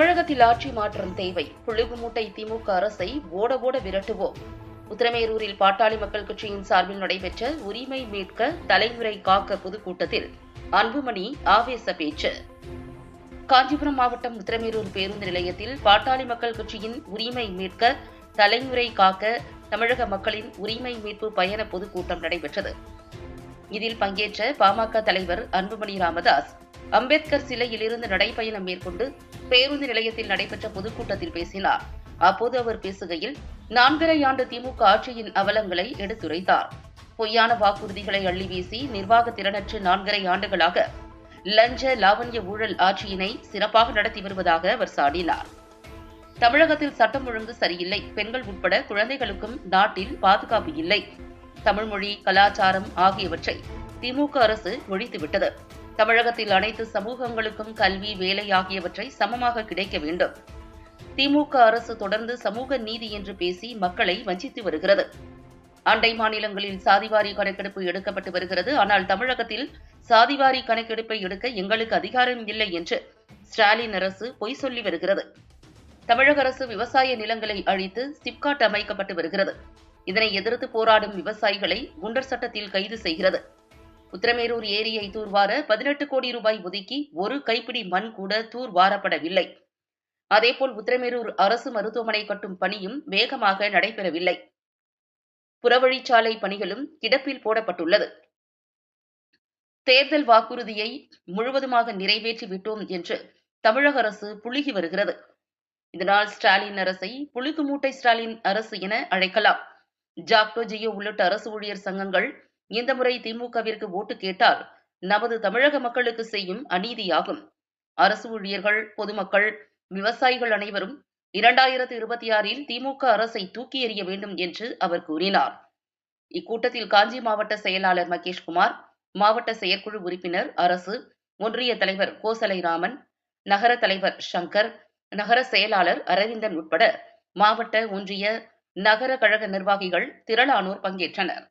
தமிழகத்தில் ஆட்சி மாற்றம் தேவை. புழுகு மூட்டை திமுக அரசை ஓட ஓட விரட்டுவோம். உத்திரமேரூரில் பாட்டாளி மக்கள் கட்சியின் சார்பில் நடைபெற்ற உரிமை மீட்க தலைமுறை காக்க பொதுக்கூட்டத்தில் அன்புமணி ஆவேச பேச்சு. காஞ்சிபுரம் மாவட்டம் உத்திரமேரூர் பேருந்து நிலையத்தில் பாட்டாளி மக்கள் கட்சியின் உரிமை மீட்க தலைமுறை காக்க தமிழக மக்களின் உரிமை மீட்பு பயண பொதுக்கூட்டம் நடைபெற்றது. இதில் பங்கேற்ற பாமக தலைவர் அன்புமணி ராமதாஸ் அம்பேத்கர் சிலையிலிருந்து நடைபயணம் மேற்கொண்டு பேருந்து நிலையத்தில் நடைபெற்ற பொதுக்கூட்டத்தில் பேசினார். அப்போது அவர் பேசுகையில் 4.5 ஆண்டு திமுக ஆட்சியின் அவலங்களை எடுத்துரைத்தார். பொய்யான வாக்குறுதிகளை அள்ளி வீசி நிர்வாக திறனற்று 4.5 ஆண்டுகளாக லஞ்ச லாவண்ய ஊழல் ஆட்சியினை சிறப்பாக நடத்தி வருவதாக அவர் சாடினார். தமிழகத்தில் சட்டம் ஒழுங்கு சரியில்லை. பெண்கள் உட்பட குழந்தைகளுக்கும் நாட்டில் பாதுகாப்பு இல்லை. தமிழ் மொழி, கலாச்சாரம் ஆகியவற்றை திமுக அரசு ஒழித்துவிட்டது. தமிழகத்தில் அனைத்து சமூகங்களுக்கும் கல்வி, வேலை ஆகியவற்றை சமமாக கிடைக்க வேண்டும். திமுக அரசு தொடர்ந்து சமூக நீதி என்று பேசி மக்களை வஞ்சித்து வருகிறது. அண்டை மாநிலங்களில் சாதிவாரி கணக்கெடுப்பு எடுக்கப்பட்டு வருகிறது. ஆனால் தமிழகத்தில் சாதிவாரி கணக்கெடுப்பை எடுக்க எங்களுக்கு அதிகாரம் இல்லை என்று ஸ்டாலின் அரசு பொய் சொல்லி வருகிறது. தமிழக அரசு விவசாய நிலங்களை அழித்து சிப்காட் அமைக்கப்பட்டு வருகிறது. இதனை எதிர்த்து போராடும் விவசாயிகளை குண்டர் சட்டத்தில் கைது செய்கிறது. உத்திரமேரூர் ஏரியை தூர்வார 18 கோடி ரூபாய் ஒதுக்கி ஒரு கைப்பிடி மண் கூட தூர்வாரப்படவில்லை. அதேபோல் உத்திரமேரூர் அரசு மருத்துவமனை கட்டும் பணியும் வேகமாக நடைபெறவில்லை. புறவழிச்சாலை பணிகளும் கிடப்பில் போடப்பட்டுள்ளது. தேர்தல் வாக்குறுதியை முழுவதுமாக நிறைவேற்றி விட்டோம் என்று தமிழக அரசு புழுகி வருகிறது. இதனால் ஸ்டாலின் அரசை புழுகு மூட்டை ஸ்டாலின் அரசு என அழைக்கலாம். ஜாக்டோ, ஜியோ உள்ளிட்ட அரசு ஊழியர் சங்கங்கள் இந்த முறை திமுகவிற்கு ஓட்டு கேட்டால் நமது தமிழக மக்களுக்கு செய்யும் அநீதியாகும். அரசு ஊழியர்கள், பொதுமக்கள், விவசாயிகள் அனைவரும் 2026இல் திமுக அரசை தூக்கி எறிய வேண்டும் என்று அவர் கூறினார். இக்கூட்டத்தில் காஞ்சி மாவட்ட செயலாளர் மகேஷ்குமார், மாவட்ட செயற்குழு உறுப்பினர் அரசு, ஒன்றிய தலைவர் கோசலை ராமன், நகர தலைவர் சங்கர், நகர செயலாளர் அரவிந்தன் உட்பட மாவட்ட, ஒன்றிய, நகர கழக நிர்வாகிகள் திரளானோர் பங்கேற்றனர்.